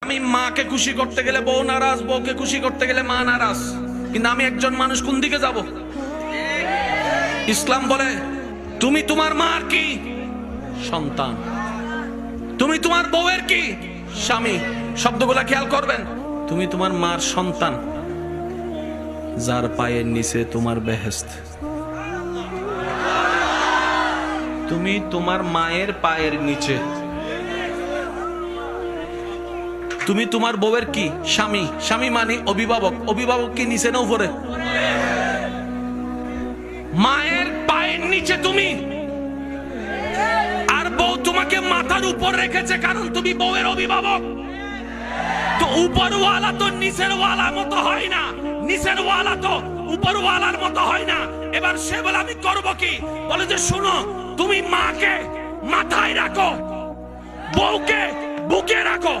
আমি মাকে খুশি করতে গেলে বউ নারাজ, বউকে খুশি করতে গেলে মা নারাজ। কিন্তু আমি একজন মানুষ, কোন দিকে যাব? ইসলাম বলে তুমি তোমার মার কি সন্তান, তুমি তোমার বউয়ের কি স্বামী। শব্দগুলা খেয়াল করবেন। তুমি তোমার মার সন্তান, যার পায়ের নিচে তোমার বেহেশত। তুমি তোমার মায়ের পায়ের নিচে। তুমি তোমার বউয়ের কি স্বামী। স্বামী মানে অভিভাবক। অভিভাবক কি নিচে না উপরে? মায়ের পায়ের নিচে তুমি, আর বউ তোমাকে মাথার উপর রেখেছে, কারণ তুমি বউয়ের অভিভাবক। তো উপরওয়ালা তো নিচের ওয়ালা মতো হয় না, নিচের ওয়ালা তো উপরওয়ালার মতো হয় না। এবার সে বলে আমি করব কি? বলে যে শোনো, তুমি মাকে মাথায় রাখো, বউকে বুকে রাখো।